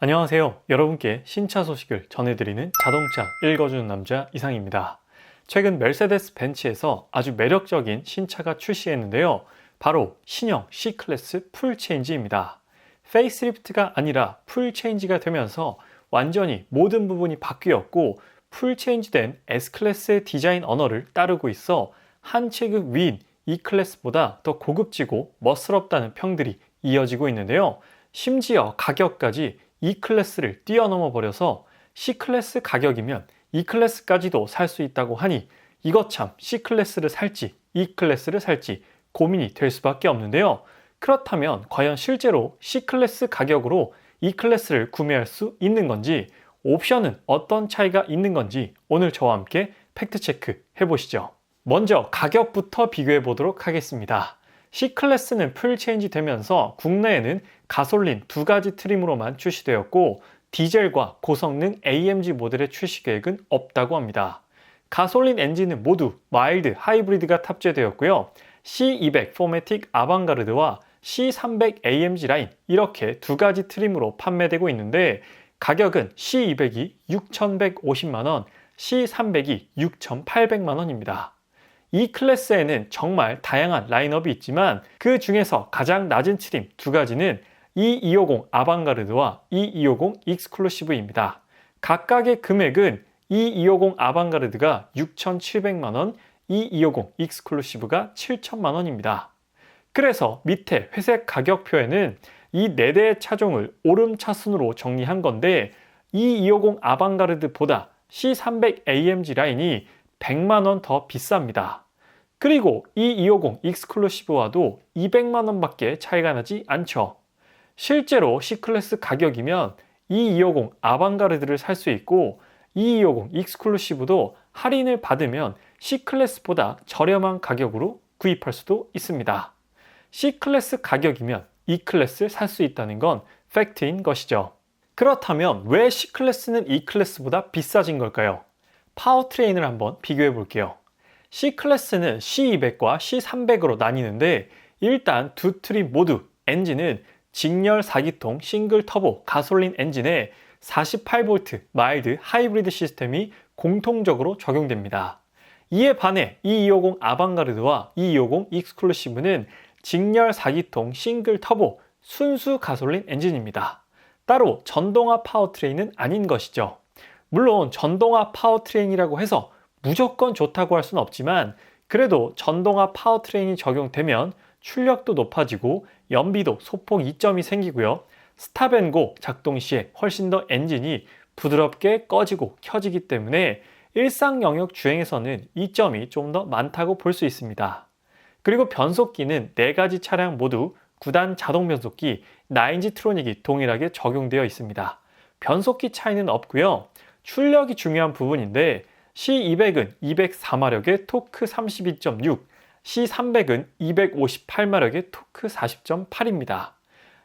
안녕하세요. 여러분께 신차 소식을 전해드리는 자동차 읽어주는 남자 이상입니다. 최근 메르세데스 벤츠에서 아주 매력적인 신차가 출시했는데요. 바로 신형 C클래스 풀체인지입니다. 페이스리프트가 아니라 풀체인지가 되면서 완전히 모든 부분이 바뀌었고 풀체인지된 S클래스의 디자인 언어를 따르고 있어 한 체급 위인 E클래스보다 더 고급지고 멋스럽다는 평들이 이어지고 있는데요. 심지어 가격까지 E클래스를 뛰어넘어 버려서 C클래스 가격이면 E클래스까지도 살 수 있다고 하니 이것 참 C클래스를 살지 E클래스를 살지 고민이 될 수밖에 없는데요. 그렇다면 과연 실제로 C클래스 가격으로 E클래스를 구매할 수 있는 건지, 옵션은 어떤 차이가 있는 건지 오늘 저와 함께 팩트체크 해보시죠. 먼저 가격부터 비교해 보도록 하겠습니다. C클래스는 풀체인지 되면서 국내에는 가솔린 두 가지 트림으로만 출시되었고 디젤과 고성능 AMG 모델의 출시 계획은 없다고 합니다. 가솔린 엔진은 모두 마일드 하이브리드가 탑재되었고요. C200 포매틱 아방가르드와 C300 AMG 라인 이렇게 두 가지 트림으로 판매되고 있는데 가격은 C200이 6,150만원, C300이 6,800만원입니다. 이 클래스에는 정말 다양한 라인업이 있지만 그 중에서 가장 낮은 트림 두 가지는 E250 아방가르드와 E250 익스클루시브입니다. 각각의 금액은 E250 아방가르드가 6,700만원, E250 익스클루시브가 7,000만원입니다. 그래서 밑에 회색 가격표에는 이 4대의 차종을 오름차순으로 정리한 건데 E250 아방가르드보다 C300 AMG 라인이 100만원 더 비쌉니다. 그리고 E250 익스클루시브와도 200만원 밖에 차이가 나지 않죠. 실제로 C클래스 가격이면 E250 아방가르드를 살 수 있고 E250 익스클루시브도 할인을 받으면 C클래스보다 저렴한 가격으로 구입할 수도 있습니다. C클래스 가격이면 E클래스 살 수 있다는 건 팩트인 것이죠. 그렇다면 왜 C클래스는 E클래스보다 비싸진 걸까요? 파워트레인을 한번 비교해 볼게요. C클래스는 C200과 C300으로 나뉘는데 일단 두 트림 모두 엔진은 직렬 4기통 싱글 터보 가솔린 엔진에 48V 마일드 하이브리드 시스템이 공통적으로 적용됩니다. 이에 반해 E250 아방가르드와 E250 익스클루시브는 직렬 4기통 싱글 터보 순수 가솔린 엔진입니다. 따로 전동화 파워트레인은 아닌 것이죠. 물론 전동화 파워트레인이라고 해서 무조건 좋다고 할 수는 없지만 그래도 전동화 파워트레인이 적용되면 출력도 높아지고 연비도 소폭 이점이 생기고요. 스탑앤고 작동 시에 훨씬 더 엔진이 부드럽게 꺼지고 켜지기 때문에 일상 영역 주행에서는 이점이 좀 더 많다고 볼 수 있습니다. 그리고 변속기는 4가지 차량 모두 9단 자동 변속기 9G 트로닉이 동일하게 적용되어 있습니다. 변속기 차이는 없고요. 출력이 중요한 부분인데 C200은 204마력의 토크 32.6, C300은 258마력의 토크 40.8입니다.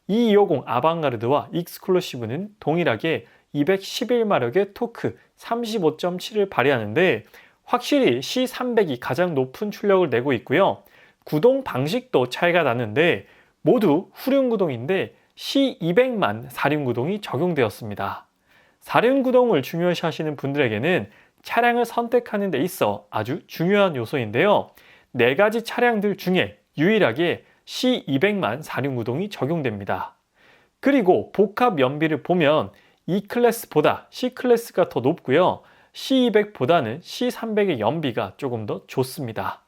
E250 아방가르드와 익스클루시브는 동일하게 211마력의 토크 35.7을 발휘하는데 확실히 C300이 가장 높은 출력을 내고 있고요. 구동 방식도 차이가 나는데 모두 후륜구동인데 C200만 사륜구동이 적용되었습니다. 사륜구동을 중요시 하시는 분들에게는 차량을 선택하는 데 있어 아주 중요한 요소인데요. 4가지 차량들 중에 유일하게 C200만 사륜구동이 적용됩니다. 그리고 복합 연비를 보면 E클래스보다 C클래스가 더 높고요. C200보다는 C300의 연비가 조금 더 좋습니다.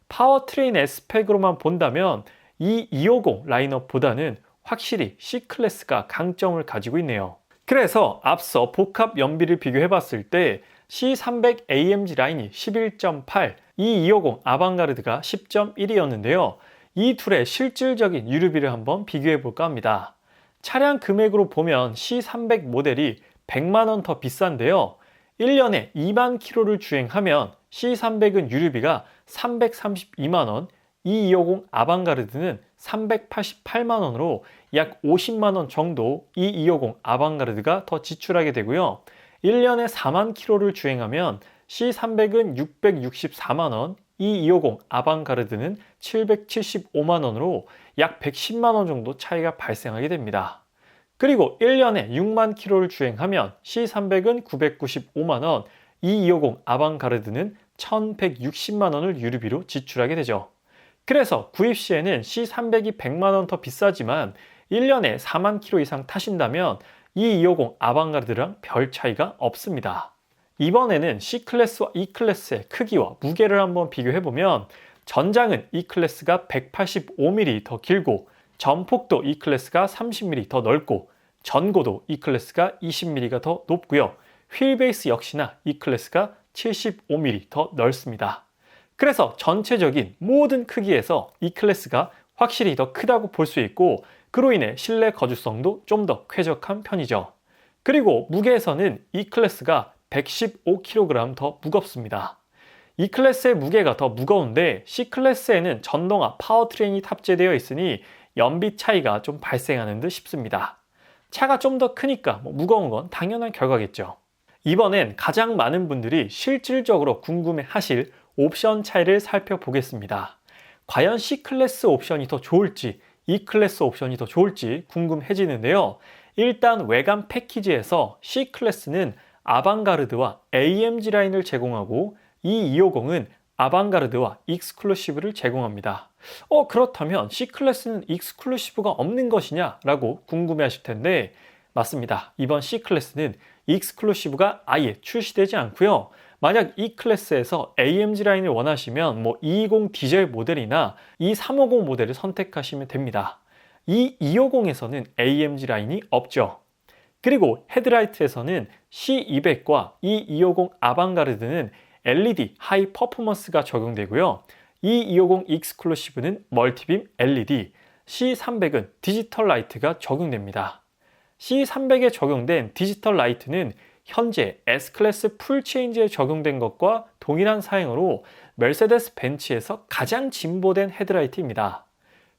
파워트레인의 스펙으로만 본다면 이 E250 라인업보다는 확실히 C클래스가 강점을 가지고 있네요. 그래서 앞서 복합 연비를 비교해 봤을 때 C300 AMG 라인이 11.8, E250 아방가르드가 10.1이었는데요. 이 둘의 실질적인 유류비를 한번 비교해 볼까 합니다. 차량 금액으로 보면 C300 모델이 100만원 더 비싼데요. 1년에 2만 킬로를 주행하면 C300은 유류비가 332만원, E250 아방가르드는 388만원으로 약 50만원 정도 E250 아방가르드가 더 지출하게 되고요. 1년에 4만 킬로를 주행하면 C300은 664만원, E250 아방가르드는 775만원으로 약 110만원 정도 차이가 발생하게 됩니다. 그리고 1년에 6만 킬로를 주행하면 C300은 995만 원, E250 아방가르드는 1160만 원을 유류비로 지출하게 되죠. 그래서 구입 시에는 C300이 100만 원 더 비싸지만 1년에 4만 킬로 이상 타신다면 E250 아방가르드랑 별 차이가 없습니다. 이번에는 C클래스와 E클래스의 크기와 무게를 한번 비교해보면 전장은 E클래스가 185mm 더 길고 전폭도 E클래스가 30mm 더 넓고 전고도 E클래스가 20mm가 더 높고요. 휠베이스 역시나 E클래스가 75mm 더 넓습니다. 그래서 전체적인 모든 크기에서 E클래스가 확실히 더 크다고 볼 수 있고 그로 인해 실내 거주성도 좀 더 쾌적한 편이죠. 그리고 무게에서는 E클래스가 115kg 더 무겁습니다. E클래스의 무게가 더 무거운데 C클래스에는 전동화 파워트레인이 탑재되어 있으니 연비 차이가 좀 발생하는 듯 싶습니다. 차가 좀 더 크니까 무거운 건 당연한 결과겠죠. 이번엔 가장 많은 분들이 실질적으로 궁금해하실 옵션 차이를 살펴보겠습니다. 과연 C클래스 옵션이 더 좋을지 E클래스 옵션이 더 좋을지 궁금해지는데요. 일단 외관 패키지에서 C클래스는 아방가르드와 AMG 라인을 제공하고 E250은 아방가르드와 익스클루시브를 제공합니다. 그렇다면 C클래스는 익스클루시브가 없는 것이냐? 라고 궁금해하실 텐데 맞습니다. 이번 C클래스는 익스클루시브가 아예 출시되지 않고요. 만약 E클래스에서 AMG 라인을 원하시면 220 디젤 모델이나 E350 모델을 선택하시면 됩니다. E250에서는 AMG 라인이 없죠. 그리고 헤드라이트에서는 C200과 E250 아방가르드는 LED 하이 퍼포먼스가 적용되고요. E250 익스클루시브는 멀티빔 LED, C300은 디지털 라이트가 적용됩니다. C300에 적용된 디지털 라이트는 현재 S클래스 풀체인지에 적용된 것과 동일한 사양으로 메르세데스 벤츠에서 가장 진보된 헤드라이트입니다.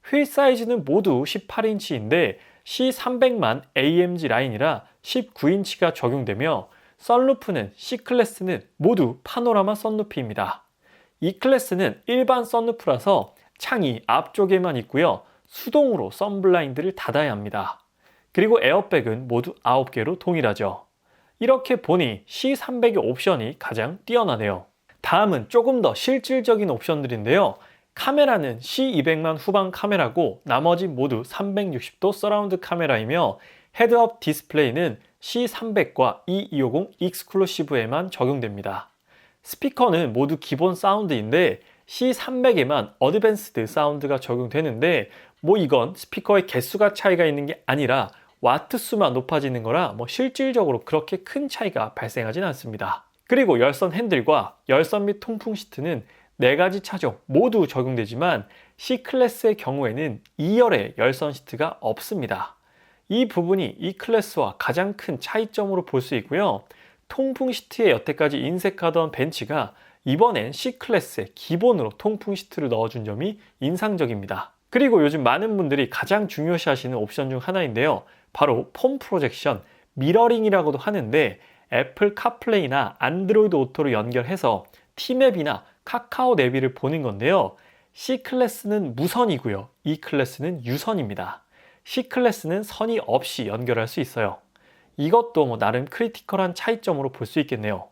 휠 사이즈는 모두 18인치인데 C300만 AMG 라인이라 19인치가 적용되며 썬루프는 C클래스는 모두 파노라마 썬루프입니다. E클래스는 일반 썬루프라서 창이 앞쪽에만 있고요. 수동으로 썬블라인드를 닫아야 합니다. 그리고 에어백은 모두 9개로 동일하죠. 이렇게 보니 C300의 옵션이 가장 뛰어나네요. 다음은 조금 더 실질적인 옵션들인데요. 카메라는 C200만 후방 카메라고 나머지 모두 360도 서라운드 카메라이며 헤드업 디스플레이는 C300과 E250 익스클루시브에만 적용됩니다. 스피커는 모두 기본 사운드인데 C300에만 어드밴스드 사운드가 적용되는데 이건 스피커의 개수가 차이가 있는 게 아니라 와트 수만 높아지는 거라 실질적으로 그렇게 큰 차이가 발생하진 않습니다. 그리고 열선 핸들과 열선 및 통풍 시트는 4가지 차종 모두 적용되지만 C클래스의 경우에는 2열의 열선 시트가 없습니다. 이 부분이 E클래스와 가장 큰 차이점으로 볼 수 있고요. 통풍 시트에 여태까지 인색하던 벤츠가 이번엔 C클래스에 기본으로 통풍 시트를 넣어준 점이 인상적입니다. 그리고 요즘 많은 분들이 가장 중요시하시는 옵션 중 하나인데요. 바로 폼 프로젝션, 미러링이라고도 하는데 애플 카플레이나 안드로이드 오토를 연결해서 T맵이나 카카오 내비를 보는 건데요. C클래스는 무선이고요. E클래스는 유선입니다. C클래스는 선이 없이 연결할 수 있어요. 이것도 나름 크리티컬한 차이점으로 볼 수 있겠네요.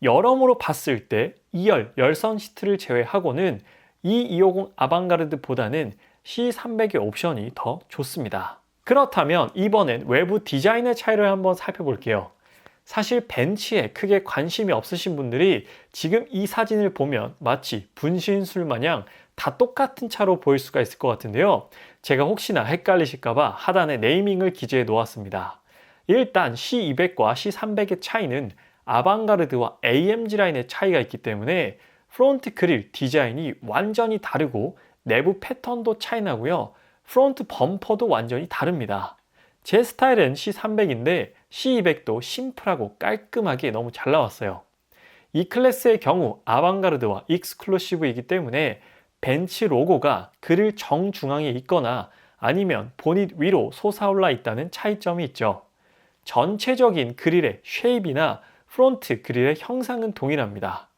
여러모로 봤을 때 2열 열선 시트를 제외하고는 E250 아방가르드보다는 C300의 옵션이 더 좋습니다. 그렇다면 이번엔 외부 디자인의 차이를 한번 살펴볼게요. 사실 벤츠에 크게 관심이 없으신 분들이 지금 이 사진을 보면 마치 분신술 마냥 다 똑같은 차로 보일 수가 있을 것 같은데요. 제가 혹시나 헷갈리실까봐 하단에 네이밍을 기재해 놓았습니다. 일단 C200과 C300의 차이는 아방가르드와 AMG 라인의 차이가 있기 때문에 프론트 그릴 디자인이 완전히 다르고 내부 패턴도 차이 나고요. 프론트 범퍼도 완전히 다릅니다. 제 스타일은 C300인데 C200도 심플하고 깔끔하게 너무 잘 나왔어요. 이 클래스의 경우 아방가르드와 익스클루시브이기 때문에 벤츠 로고가 그릴 정중앙에 있거나 아니면 보닛 위로 솟아올라 있다는 차이점이 있죠. 전체적인 그릴의 쉐입이나 프론트 그릴의 형상은 동일합니다.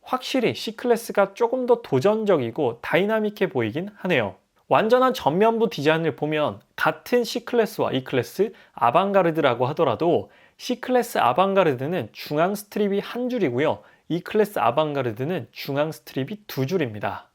확실히 C클래스가 조금 더 도전적이고 다이나믹해 보이긴 하네요. 완전한 전면부 디자인을 보면 같은 C클래스와 E클래스, 아방가르드라고 하더라도 C클래스 아방가르드는 중앙 스트립이 한 줄이고요. E클래스 아방가르드는 중앙 스트립이 두 줄입니다.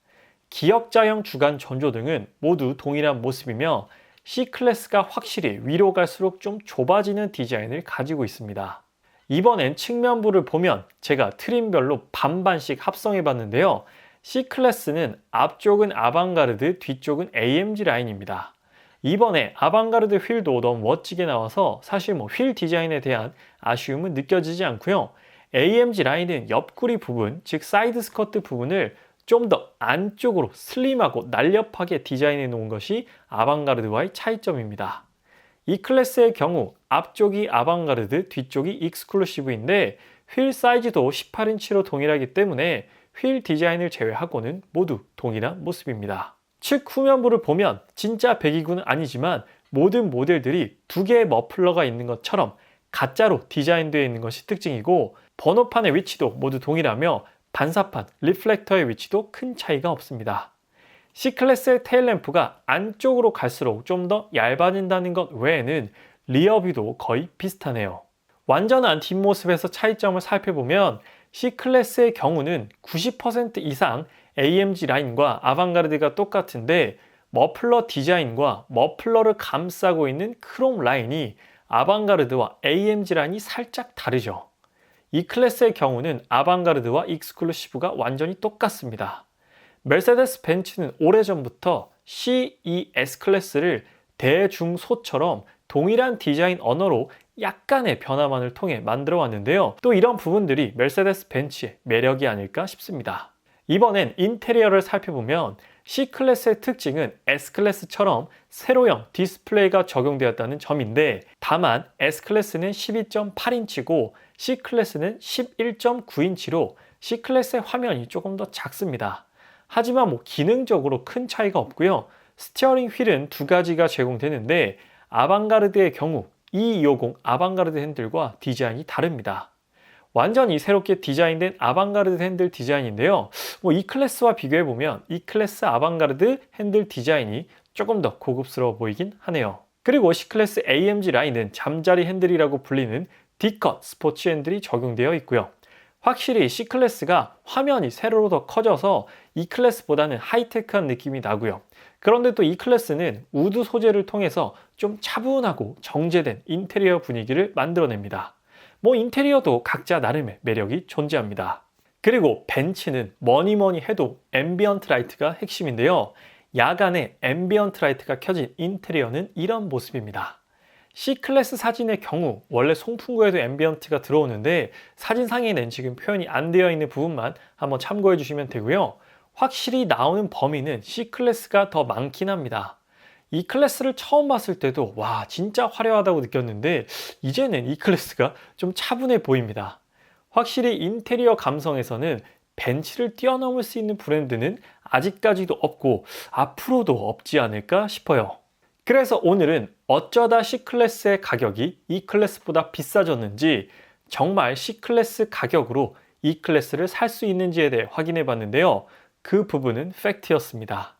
기역자형 주간 전조등은 모두 동일한 모습이며 C클래스가 확실히 위로 갈수록 좀 좁아지는 디자인을 가지고 있습니다. 이번엔 측면부를 보면 제가 트림별로 반반씩 합성해 봤는데요. C클래스는 앞쪽은 아방가르드, 뒤쪽은 AMG 라인입니다. 이번에 아방가르드 휠도 너무 멋지게 나와서 사실 휠 디자인에 대한 아쉬움은 느껴지지 않고요. AMG 라인은 옆구리 부분, 즉 사이드 스커트 부분을 좀 더 안쪽으로 슬림하고 날렵하게 디자인해 놓은 것이 아방가르드와의 차이점입니다. 이 클래스의 경우 앞쪽이 아방가르드, 뒤쪽이 익스클루시브인데 휠 사이즈도 18인치로 동일하기 때문에 휠 디자인을 제외하고는 모두 동일한 모습입니다. 측 후면부를 보면 진짜 배기구는 아니지만 모든 모델들이 두 개의 머플러가 있는 것처럼 가짜로 디자인되어 있는 것이 특징이고 번호판의 위치도 모두 동일하며 반사판, 리플렉터의 위치도 큰 차이가 없습니다. C클래스의 테일램프가 안쪽으로 갈수록 좀 더 얇아진다는 것 외에는 리어뷰도 거의 비슷하네요. 완전한 뒷모습에서 차이점을 살펴보면 C클래스의 경우는 90% 이상 AMG 라인과 아방가르드가 똑같은데 머플러 디자인과 머플러를 감싸고 있는 크롬 라인이 아방가르드와 AMG 라인이 살짝 다르죠. 이 클래스의 경우는 아방가르드와 익스클루시브가 완전히 똑같습니다. 메르세데스 벤츠는 오래전부터 CES 클래스를 대중소처럼 동일한 디자인 언어로 약간의 변화만을 통해 만들어 왔는데요. 또 이런 부분들이 메르세데스 벤츠의 매력이 아닐까 싶습니다. 이번엔 인테리어를 살펴보면 C클래스의 특징은 S클래스처럼 세로형 디스플레이가 적용되었다는 점인데 다만 S클래스는 12.8인치고 C클래스는 11.9인치로 C클래스의 화면이 조금 더 작습니다. 하지만 기능적으로 큰 차이가 없고요. 스티어링 휠은 두 가지가 제공되는데 아방가르드의 경우 E250 아방가르드 핸들과 디자인이 다릅니다. 완전히 새롭게 디자인된 아방가르드 핸들 디자인인데요. E클래스와 비교해보면 E클래스 아방가르드 핸들 디자인이 조금 더 고급스러워 보이긴 하네요. 그리고 C클래스 AMG 라인은 잠자리 핸들이라고 불리는 D컷 스포츠 핸들이 적용되어 있고요. 확실히 C클래스가 화면이 세로로 더 커져서 E클래스보다는 하이테크한 느낌이 나고요. 그런데 또 E클래스는 우드 소재를 통해서 좀 차분하고 정제된 인테리어 분위기를 만들어냅니다. 인테리어도 각자 나름의 매력이 존재합니다. 그리고 벤츠는 뭐니 해도 앰비언트 라이트가 핵심인데요. 야간에 앰비언트 라이트가 켜진 인테리어는 이런 모습입니다. C클래스 사진의 경우 원래 송풍구에도 앰비언트가 들어오는데 사진상에는 지금 표현이 안 되어 있는 부분만 한번 참고해 주시면 되고요. 확실히 나오는 범위는 C클래스가 더 많긴 합니다. 이 클래스를 처음 봤을 때도 와 진짜 화려하다고 느꼈는데 이제는 이 클래스가 좀 차분해 보입니다. 확실히 인테리어 감성에서는 벤츠를 뛰어넘을 수 있는 브랜드는 아직까지도 없고 앞으로도 없지 않을까 싶어요. 그래서 오늘은 어쩌다 C클래스의 가격이 E클래스보다 비싸졌는지 정말 C클래스 가격으로 E클래스를 살 수 있는지에 대해 확인해 봤는데요. 그 부분은 팩트였습니다.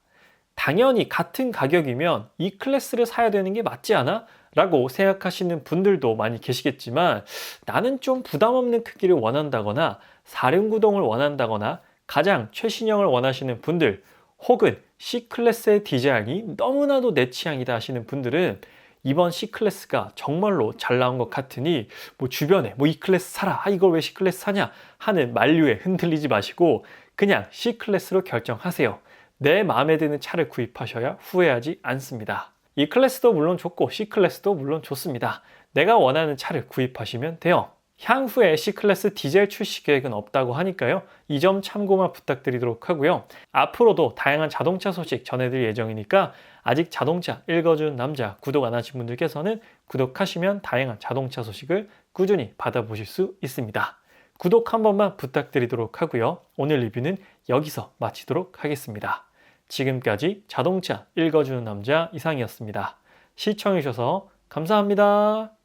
당연히 같은 가격이면 E클래스를 사야 되는 게 맞지 않아? 라고 생각하시는 분들도 많이 계시겠지만 나는 좀 부담 없는 크기를 원한다거나 사륜구동을 원한다거나 가장 최신형을 원하시는 분들 혹은 C클래스의 디자인이 너무나도 내 취향이다 하시는 분들은 이번 C클래스가 정말로 잘 나온 것 같으니 주변에 E클래스 사라, 이걸 왜 C클래스 사냐 하는 만류에 흔들리지 마시고 그냥 C클래스로 결정하세요. 내 마음에 드는 차를 구입하셔야 후회하지 않습니다. E클래스도 물론 좋고 C클래스도 물론 좋습니다. 내가 원하는 차를 구입하시면 돼요. 향후에 C클래스 디젤 출시 계획은 없다고 하니까요. 이 점 참고만 부탁드리도록 하고요. 앞으로도 다양한 자동차 소식 전해드릴 예정이니까 아직 자동차 읽어주는 남자 구독 안 하신 분들께서는 구독하시면 다양한 자동차 소식을 꾸준히 받아보실 수 있습니다. 구독 한 번만 부탁드리도록 하고요. 오늘 리뷰는 여기서 마치도록 하겠습니다. 지금까지 자동차 읽어주는 남자 이상이었습니다. 시청해주셔서 감사합니다.